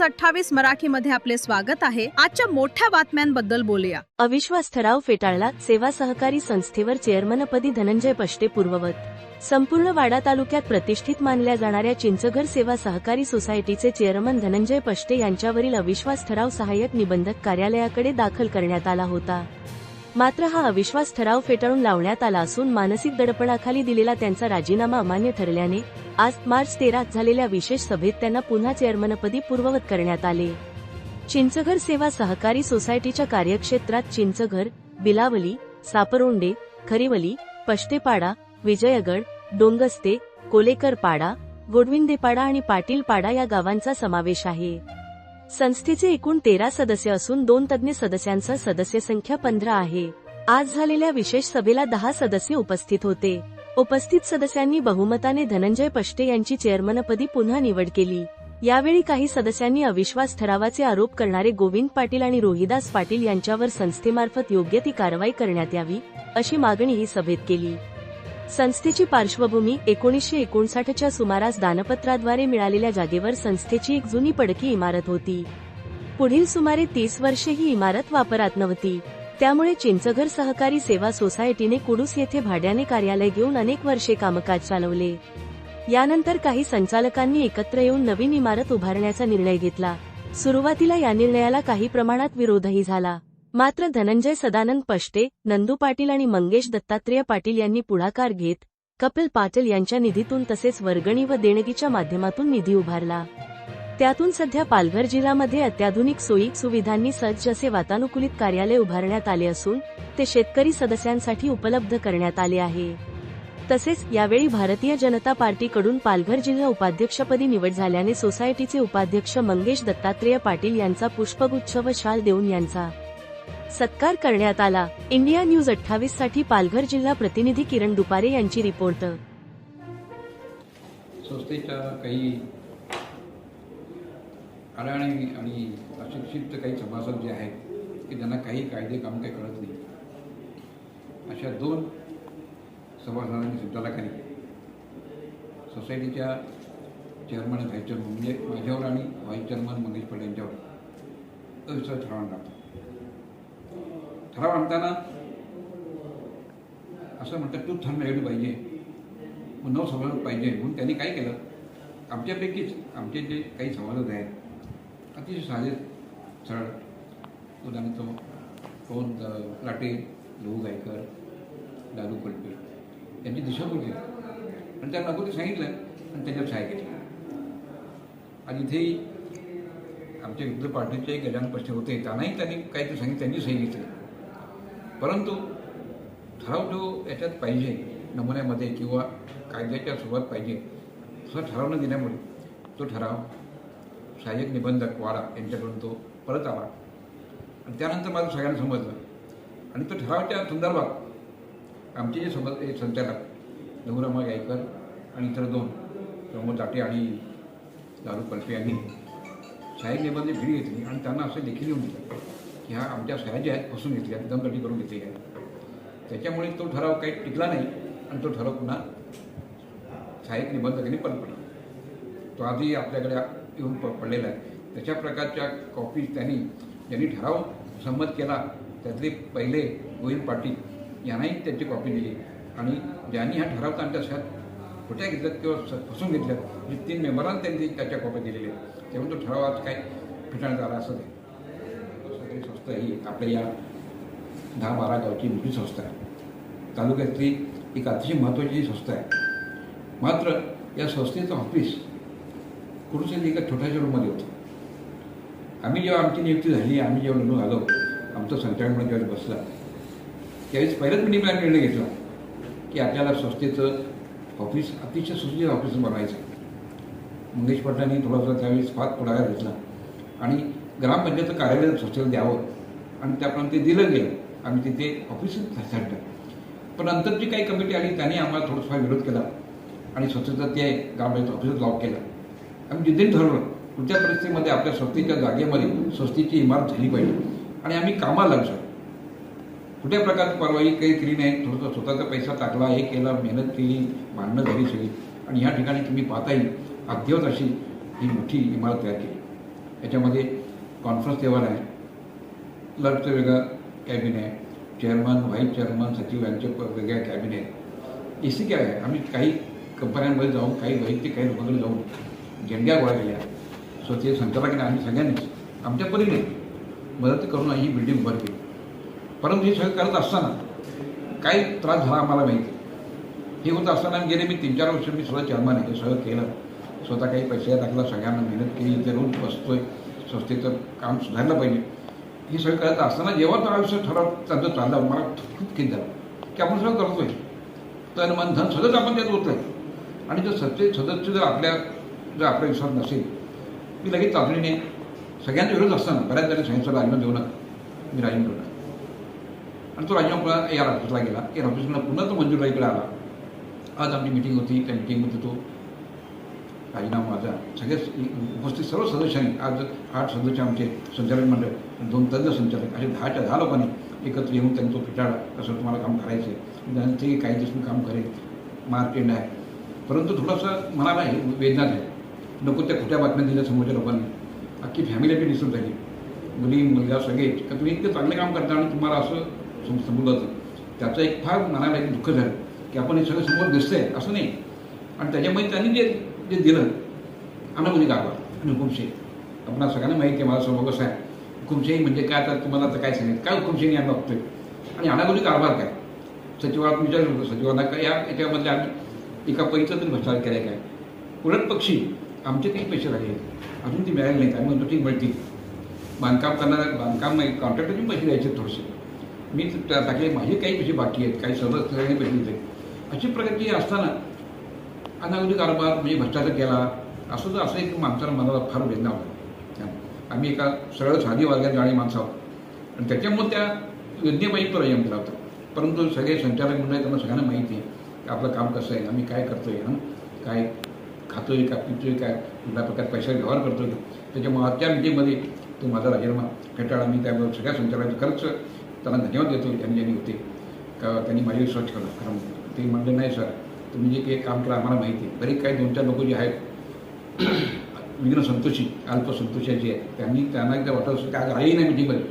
News 28 मराठीमध्ये आपले स्वागत आहे। आजच्या मोठ्या बातम्यांबद्दल बोलूया। अविश्वास ठराव फेटाळला, सेवा सहकारी संस्थेवर चेअरमनपदी धनंजय पष्टे पूर्ववत। संपूर्ण वाडा तालुक्यात प्रतिष्ठित मानल्या जाणाऱ्या चिंचघर सेवा सहकारी सोसायटीचे चेअरमन धनंजय पष्टे यांच्यावरील अविश्वास ठराव सहाय्यक निबंधक कार्यालयाकडे दाखल करण्यात आला होता। मात्र हा अविश्वास ठराव फेटाळून लावण्यात आला असून मानसिक दडपणाखाली दिलेला त्यांचा राजीनामा अमान्य ठरल्याने आज मार्च 13 झालेल्या विशेष सभेत त्यांना पुन्हा चेअरमनपदी पूर्ववत करण्यात आले। चिंचघर सेवा सहकारी सोसायटीच्या कार्यक्षेत्रात चिंचघर, बिलावली, सापरोंडे, खरीवली, पष्टेपाडा, विजयगड, डोंगस्ते, कोलेकरपाडा, गोडविंदेपाडा आणि पाटीलपाडा या गावांचा समावेश आहे। संस्थेचे एकूण 13 सदस्य असून 2 तज्ञ सदस्यांसह सदस्य संख्या 15 आहे। आज झालेल्या विशेष सभेला 10 सदस्य उपस्थित होते। उपस्थित सदस्यांनी बहुमताने धनंजय पष्टे यांची चेअरमनपदी पुन्हा निवड केली। यावेळी काही सदस्यांनी अविश्वास ठरावाचे आरोप करणारे गोविंद पाटील आणि रोहिदास पाटील यांच्यावर संस्थेमार्फत योग्य ती कारवाई करण्यात यावी अशी मागणीही सभेत केली। संस्थेची पार्श्वभूमी 1959च्या सुमारास दानपत्राद्वारे मिळालेल्या जागेवर संस्थेची एक जुनी पडकी इमारत होती। पुढील सुमारे 30 वर्षे ही इमारत वापरात नव्हती। त्यामुळे चिंचघर सहकारी सेवा सोसायटीने कुडूस येथे भाड्याने कार्यालय घेऊन अनेक वर्षे कामकाज चालवले। यानंतर काही संचालकांनी एकत्र येऊन नवीन इमारत उभारण्याचा निर्णय घेतला। सुरुवातीला या निर्णयाला काही प्रमाणात विरोधही झाला। मात्र धनंजय सदानंद पष्टे, नंदू पाटील आणि मंगेश दत्तात्रेय पाटील यांनी पुढाकार घेत कपिल पाटील यांच्या निधीतून तसेच वर्गणी व देणगीच्या माध्यमातून निधी उभारला। त्यातून सध्या पालघर जिल्ह्यामध्ये अत्याधुनिक सोयी सुविधांनी सज्ज असे वातानुकूलित कार्यालय उभारण्यात आले असून ते शेतकरी सदस्यांसाठी उपलब्ध करण्यात आले आहे। तसेच यावेळी भारतीय जनता पार्टीकडून पालघर जिल्हा उपाध्यक्षपदी निवड झाल्याने सोसायटीचे उपाध्यक्ष मंगेश दत्तात्रेय पाटील यांचा पुष्पगुच्छ व शाल देऊन यांचा सत्कार करण्यात आला। इंडिया न्यूज 28 साठी पालघर जिल्हा प्रतिनिधी किरण दुपारे यांची रिपोर्ट। संस्थेच्या काही अडाणी आणि अशिक्षित काही सभासद जे आहेत की त्यांना काही कायदे काम काही कळत नाही, अशा 2 सभासदांनी संचालकांनी सोसायटीच्या चेअरमन व्हाईस चेअरमन म्हणजे माझ्यावर आणि व्हाईस चेअरमन मंगेश पाटील यांच्यावर अविश्वास ठराव आणला। ठराव आणताना असं म्हणतात तू थंड मेजॉरिटी पाहिजे, 9 सभासद पाहिजे म्हणून त्यांनी काय केलं, आमच्यापैकीच आमचे जे काही सभासद आहेत अतिशय साधे सरळ, उदाहरणार्थ पवन लाटे, लहू गायकर, दादू कळपे यांची दिशाभूल केली आणि त्या नको ते सांगितलं आणि त्याच्यावर सहाय्य केली। आणि इथेही आमच्या विरुद्ध पार्टीचे गजानन पष्टे होते, त्यांनाही त्यांनी काहीतरी सांगितलं, त्यांची सही घेतली। परंतु ठराव जो याच्यात पाहिजे नमुन्यामध्ये किंवा कायद्याच्या सुरुवात पाहिजे असा ठराव न दिल्यामुळे तो ठराव सहाय्यक निबंधक वाडा यांच्याकडून तो परत आला आणि त्यानंतर माझं सगळ्यांना समजलं आणि तो ठरावाच्या संदर्भात आमचे जे संचालक लघुरामा गायकर आणि इतर 2 प्रमोद दाटे आणि दारू कल्पे यांनी सहाय्यक निबंधक भिडी घेतली आणि त्यांना असं देखील येऊन दिलं की ह्या आमच्या सह्या ज्या आहेत फसून घेतल्या, दमदाटी करून घेतली आहे। त्याच्यामुळे तो ठराव काही टिकला नाही आणि तो ठराव पुन्हा सहाय्यक निबंधकांनी परत पडला। तो आधी आपल्याकडे येऊन पडलेला आहे। तशा प्रकारच्या कॉपी ज्यांनी ठराव संमत केला त्यातले पहिले गोविंद पाटील यांनाही त्यांची कॉपी दिली आणि ज्यांनी हा ठराव त्यांच्या सह्यात खोट्या घेतल्यात किंवा फसून घेतल्यात म्हणजे 3 मेंबरांना त्यांनी त्याच्या कॉप्या दिलेल्या आहेत। त्यामुळे तो ठराव आज काय फेटाळण्यात आला असं नाही। सहकारी संस्था ही आपल्या या 10-12 गावची मोठी संस्था आहे, तालुक्यातली एक अतिशय महत्त्वाची संस्था आहे। मात्र या संस्थेचं ऑफिस कुठून एका छोट्याशा रूममध्ये होतं। आम्ही जेव्हा आमची नियुक्ती झाली, आम्ही जेव्हा निवडून आलो, आमचं संचालक म्हणून ज्यावेळेस बसला त्यावेळेस पहिल्याच मिनिटला निर्णय घेतला की आपल्याला संस्थेचं ऑफिस अतिशय सुसज्ज ऑफिस बनवायचं आहे। मंगेश पाटलांनी थोडासा त्यावेळेस फार पुढाकार घेतला आणि ग्रामपंचायतचं कार्यालय संस्थेला द्यावं आणि त्याप्रमाणे ते दिलं गेलं। आम्ही तिथे ऑफिसच ठरलं, पण नंतर जी काही कमिटी आली त्यांनी आम्हाला थोडासा विरोध केला आणि संस्थेचं ते ग्रामपंचायत ऑफिसच लॉक केलं। आम्ही जिद्दीने ठरवलं पुढच्या परिस्थितीमध्ये आपल्या संस्थेच्या जागेमध्ये संस्थेची इमारत झाली पाहिजे आणि आम्ही कामाला लागलो। कुठल्या प्रकारची कारवाई काही केली नाही, थोडंसं स्वतःचा पैसा टाकला, हे केला, मेहनत केली, भांडणं झाली सगळी आणि ह्या ठिकाणी तुम्ही पाहताही अद्ययावत अशी ही मोठी इमारत तयार केली। याच्यामध्ये कॉन्फरन्स टेबल आहे, क्लर्कचं वेगळं कॅबिन आहे, चेअरमन व्हाईस चेअरमन सचिव यांचे वेगळ्या कॅबिन आहेत. AC काय आहे, आम्ही काही कंपन्यांमध्ये जाऊन काही वैयक्तिक काही लोकांकडे जाऊन झेंड्या गोळा केल्या, स्वतः संचालकांनी आम्ही सगळ्यांनीच आमच्या परीने मदत करून ही बिल्डिंग उभार केली. परंतु हे सगळं करत असताना काही त्रास झाला आम्हाला माहिती. हे होत असताना गेले मी 3-4 वर्ष मी स्वतः चेअरमन आहे, सगळं केलं, स्वतः काही पैसे टाकला, सगळ्यांना मेहनत केली, इथे रोज बसतोय, संस्थेचं काम सुधारलं पाहिजे. हे सगळं करत असताना जेव्हा तो आयुष्य ठराव त्यांचं चाललं, मला खूप खेद झाला की आपण सगळं करतोय, तन मन धन सगळंच आपण त्यात होतोय, आणि जर सदस्य जर आपल्या विश्वास नसेल, मी लगेच तातडीने सगळ्यांचा विरोध असताना बऱ्याच जणांनी सांगितलं राजीनामा देऊ नका. मी राजीनामा देऊ नका, आणि तो राजीनामा पुन्हा AR ऑफिसला गेला. AR ऑफिसला पुन्हा तो मंजूर इकडे आला. आज आमची मिटिंग होती, त्या मिटिंगमध्ये तो राजीनामा माझा सगळे उपस्थित सर्व सदस्यांनी, आज 8 सदस्य आमचे संचालक मंडळ, 2 तज्ञ संचालक, असे 10च्या 10 लोकांनी एकत्र येऊन त्यांनी तो पिटाळा, कसं तुम्हाला काम करायचं आहे, त्यांचे काही दिवस मी काम करेल, मार्क एंड आहे. परंतु थोडंसं मनाला हे वेदना आहे, नको त्या खोट्या बातम्या दिल्या समोरच्या लोकांनी, अख्खी फॅमिली आपली दिसून झाली, मुली मुलगा सगळे, का तुम्ही इतकं चांगले काम करता आणि तुम्हाला असं समजलं जातं. त्याचं एक फार मनाला एक दुःख झालं की आपण हे सगळं समोर दिसतंय असं नाही. आणि त्याच्यामध्ये त्यांनी जे दिलं अनागोदी कारभार आणि हुकुमशाही, आपणाला सगळ्यांना माहिती आहे, मला स्वभाव कसं आहे, हुकुमशाही म्हणजे काय, आता तुम्हाला आता काय सांगितलं, काय हुकुमशाही आम्ही बघतोय, आणि अनागोदी कारभार काय. सचिवात विचारलं होतं, सचिवांना काय याच्यामधले आम्ही एका पैसा तरी भ्रष्टाचार केला काय, उलट पक्षी आमचे काही पैसे राहिले अजून ती मिळाले नाहीत, आम्ही म्हणतो ठीक मिळतील. बांधकाम कॉन्ट्रॅक्टरचे पैसे द्यायचे थोडेसे, मी टाकले, माझे काही पैसे बाकी आहेत, काही सदस्य पैसे दिले. अशी प्रकारची असताना अनागोदी कारभार म्हणजे भ्रष्टाचार केला, असं एक माणसाला मनाला फार वेदना होता. आम्ही एका सरळ साधी वर्गात जाणी माणसं आहोत, आणि त्याच्यामुळे त्या योजनेबाई तो राजीनामा दिला होता. परंतु सगळे संचालक मंडळ त्यांना सगळ्यांना माहिती आहे की आपलं काम कसं आहे, आम्ही काय करतोय, काय खातोय का पितोय, काय कुठल्या प्रकारे पैसा व्यवहार करतोय. त्याच्यामुळे त्या मिटिंगमध्ये तो माझा राजीनामा फेटाळला. मी त्याबरोबर सगळ्या संचालकांचं खरंच त्यांना धन्यवाद देतो, ज्यांनी होते का त्यांनी माझी स्वच्छ केलं. कारण ते म्हणले नाही सर, तुम्ही जे काही काम केलं आम्हाला माहिती आहे. तरी काही 2-4 लोक जे आहेत विघ्न संतोषी, अल्पसंतोषाची आहेत, त्यांना एकदा वाटत असतं की आज आली नाही मिटिंगमध्ये,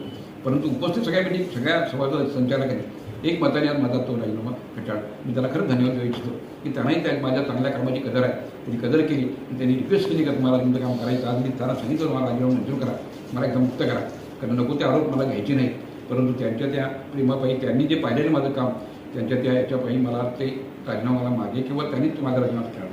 परंतु उपस्थित सगळ्या सभासद संचालकांनी एक मताने आज माझा तो राजीनामा फेटाळला. मी त्याला खरंच धन्यवाद देऊ इच्छितो की त्यांनाही त्या माझ्या चांगल्या कामाची कदर आहे, त्यांनी कदर केली आणि त्यांनी रिक्वेस्ट केली का तुम्हाला तुमचं काम करायचं. आज मी त्यांना सांगितलं मला राजीनामा मंजूर करा, मला एकदम मुक्त करा, कारण नको ते आरोप मला घ्यायचे नाही. परंतु त्यांच्या त्या प्रेमापायी त्यांनी जे पाहिलेलं माझं काम, त्यांच्या त्या याच्यापायी मला ते राजीनामा मागे किंवा त्यांनीच माझा राजीनामा फेटाळला.